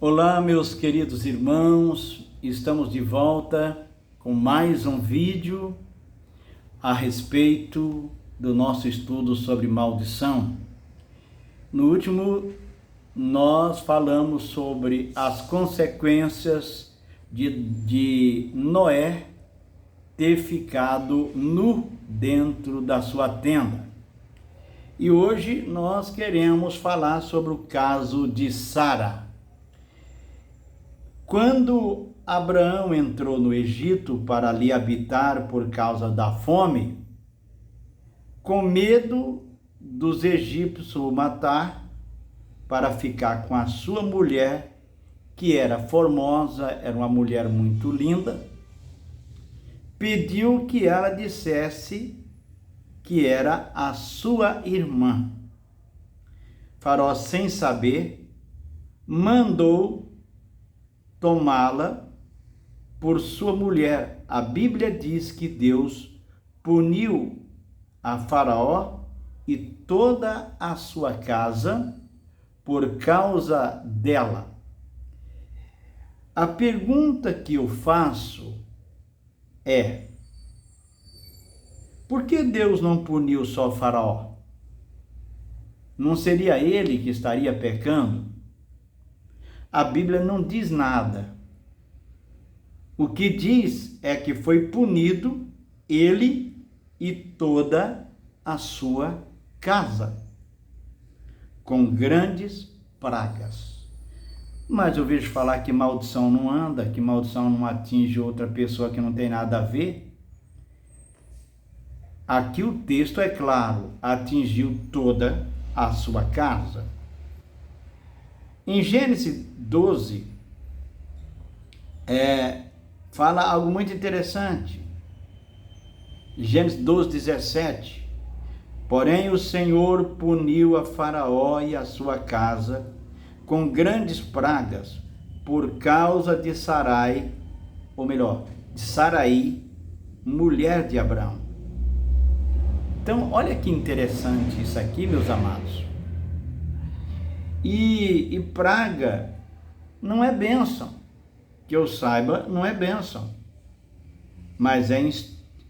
Olá, meus queridos irmãos, estamos de volta com mais um vídeo a respeito do nosso estudo sobre maldição. No último, nós falamos sobre as consequências de Noé ter ficado nu dentro da sua tenda. E hoje nós queremos falar sobre o caso de Sara. Quando Abraão entrou no Egito para ali habitar por causa da fome, com medo dos egípcios o matar, para ficar com a sua mulher, que era formosa, era uma mulher muito linda, pediu que ela dissesse que era a sua irmã. Faraó, sem saber, mandou tomá-la por sua mulher. A Bíblia diz que Deus puniu a Faraó e toda a sua casa por causa dela. A pergunta que eu faço é: por que Deus não puniu só o Faraó? Não seria ele que estaria pecando? A Bíblia não diz nada. O que diz é que foi punido ele e toda a sua casa, com grandes pragas. Mas eu vejo falar que maldição não anda, que maldição não atinge outra pessoa que não tem nada a ver. Aqui o texto é claro, atingiu toda a sua casa. Em Gênesis 12, fala algo muito interessante. Gênesis 12, 17. Porém, o Senhor puniu a Faraó e a sua casa com grandes pragas por causa de Sarai, ou melhor, de Saraí, mulher de Abraão. Então, olha que interessante isso aqui, meus amados. E praga não é bênção, que eu saiba, não é bênção, mas é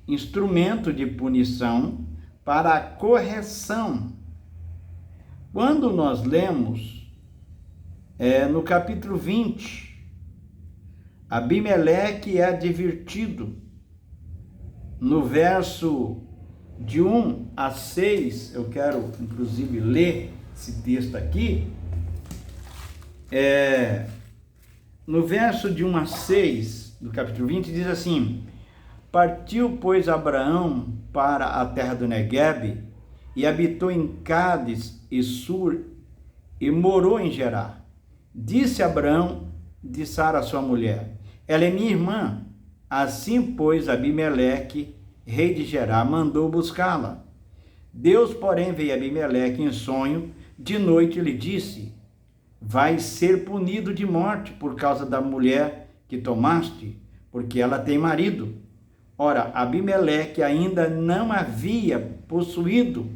instrumento de punição para a correção. Quando nós lemos no capítulo 20, Abimeleque é advertido no verso de 1 a 6, eu quero inclusive ler esse texto aqui. No verso de 1 a 6 do capítulo 20 diz assim: partiu, pois, Abraão para a terra do Neguebe e habitou em Cádiz e Sur e morou em Gerar. Disse Abraão de Sara, sua mulher: ela é minha irmã. Assim, pois, Abimeleque, rei de Gerar, mandou buscá-la. Deus, porém, veio a Abimeleque em sonho de noite e lhe disse: vai ser punido de morte por causa da mulher que tomaste, porque ela tem marido. Ora, Abimeleque ainda não havia possuído,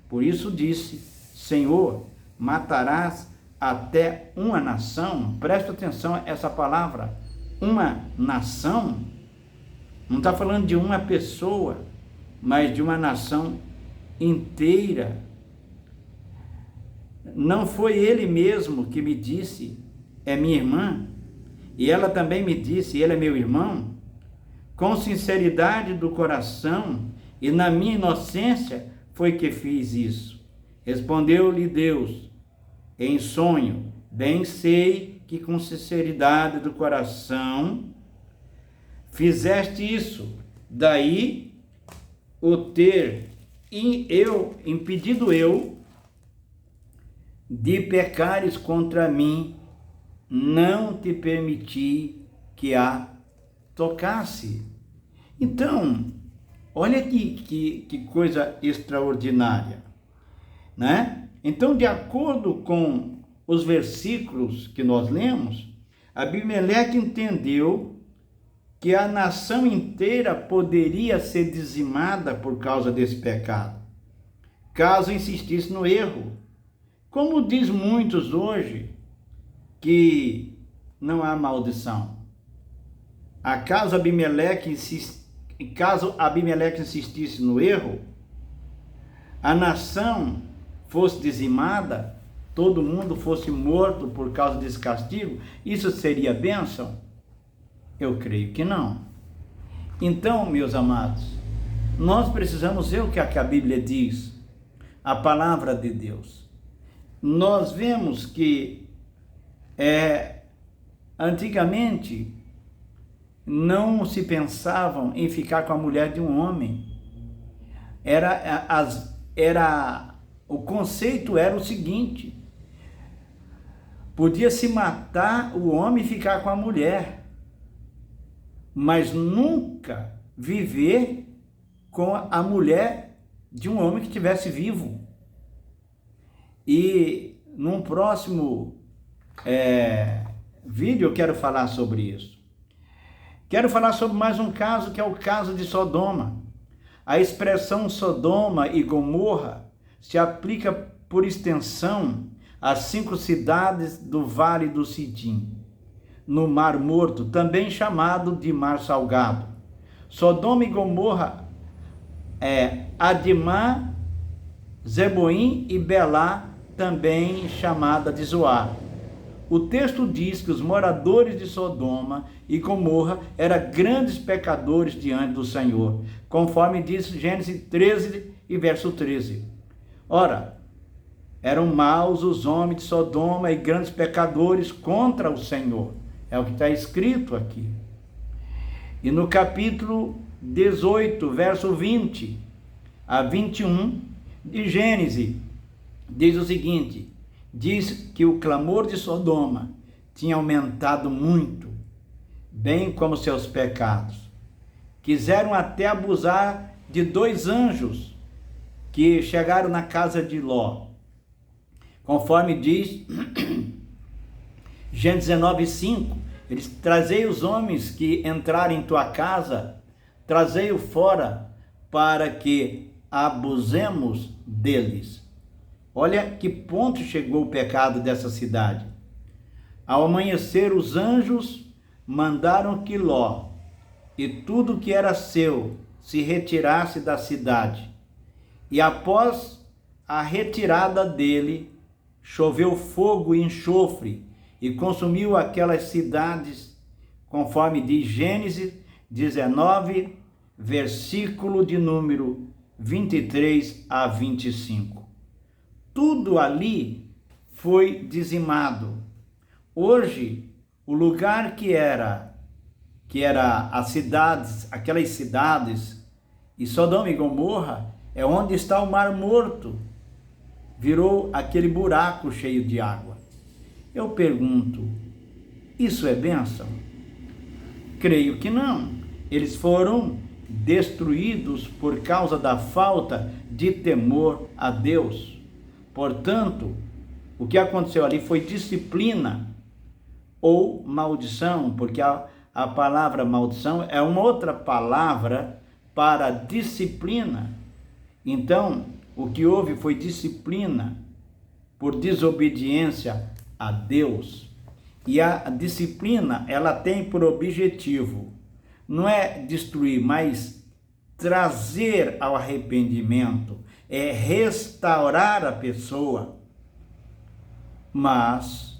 por isso disse: Senhor, matarás até uma nação? Presta atenção a essa palavra, uma nação. Não está falando de uma pessoa, mas de uma nação inteira. Não foi ele mesmo que me disse: é minha irmã? E ela também me disse: ele é meu irmão? Com sinceridade do coração e na minha inocência foi que fiz isso. Respondeu-lhe Deus em sonho: bem sei que com sinceridade do coração fizeste isso. Daí o ter impedido eu de pecares contra mim, não te permiti que a tocasse. Então, olha que coisa extraordinária, né? Então, de acordo com os versículos que nós lemos, Abimeleque entendeu que a nação inteira poderia ser dizimada por causa desse pecado, caso insistisse no erro. Como diz muitos hoje, que não há maldição. Caso Abimeleque insistisse no erro, a nação fosse dizimada, todo mundo fosse morto por causa desse castigo, isso seria bênção? Eu creio que não. Então, meus amados, nós precisamos ver o que a Bíblia diz, a palavra de Deus. Nós vemos que antigamente não se pensavam em ficar com a mulher de um homem. O conceito era o seguinte: podia se matar o homem e ficar com a mulher, mas nunca viver com a mulher de um homem que estivesse vivo. E num próximo vídeo eu quero falar sobre isso. Quero falar sobre mais um caso, que é o caso de Sodoma. A expressão Sodoma e Gomorra se aplica por extensão às 5 cidades do Vale do Sidim, no Mar Morto, também chamado de Mar Salgado. Sodoma e Gomorra Adimá, Zeboim e Belá, também chamada de Zoar. O texto diz que os moradores de Sodoma e Gomorra eram grandes pecadores diante do Senhor, conforme diz Gênesis 13 e verso 13. Ora, eram maus os homens de Sodoma e grandes pecadores contra o Senhor. É o que está escrito aqui. E no capítulo 18, verso 20 a 21 de Gênesis, diz o seguinte: diz que o clamor de Sodoma tinha aumentado muito, bem como seus pecados. Quiseram até abusar de 2 anjos que chegaram na casa de Ló. Conforme diz Gênesis 19:5, eles: trazei os homens que entrarem em tua casa, trazei-o fora, para que abusemos deles. Olha que ponto chegou o pecado dessa cidade. Ao amanhecer, os anjos mandaram que Ló e tudo que era seu se retirasse da cidade. E após a retirada dele, choveu fogo e enxofre e consumiu aquelas cidades, conforme diz Gênesis 19, versículo de número 23 a 25. Tudo ali foi dizimado. Hoje, o lugar que era as cidades, aquelas cidades, e Sodoma e Gomorra, é onde está o Mar Morto. Virou aquele buraco cheio de água. Eu pergunto, isso é bênção? Creio que não. Eles foram destruídos por causa da falta de temor a Deus. Portanto, o que aconteceu ali foi disciplina ou maldição, porque a palavra maldição é uma outra palavra para disciplina. Então, o que houve foi disciplina por desobediência a Deus. E a disciplina, ela tem por objetivo, não é destruir, mas trazer ao arrependimento, é restaurar a pessoa. Mas,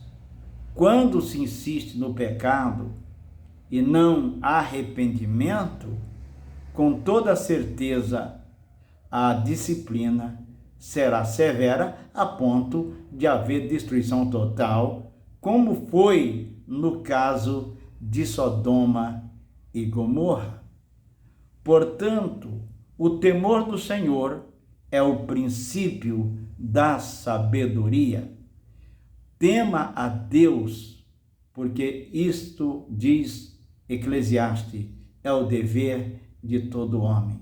quando se insiste no pecado e não há arrependimento, com toda certeza a disciplina será severa a ponto de haver destruição total, como foi no caso de Sodoma e Gomorra. Portanto, o temor do Senhor é o princípio da sabedoria. Tema a Deus, porque isto, diz Eclesiastes, é o dever de todo homem.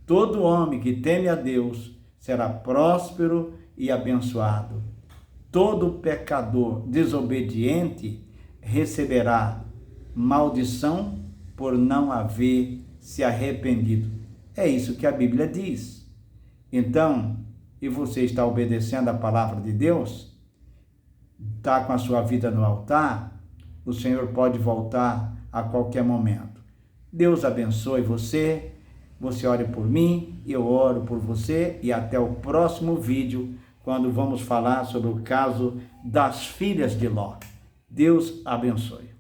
Todo homem que teme a Deus será próspero e abençoado. Todo pecador desobediente receberá maldição por não haver se arrependido. É isso que a Bíblia diz. Então, e você está obedecendo a palavra de Deus? está com a sua vida no altar, o Senhor pode voltar a qualquer momento. Deus abençoe você, você ore por mim, eu oro por você e até o próximo vídeo, quando vamos falar sobre o caso das filhas de Ló. Deus abençoe.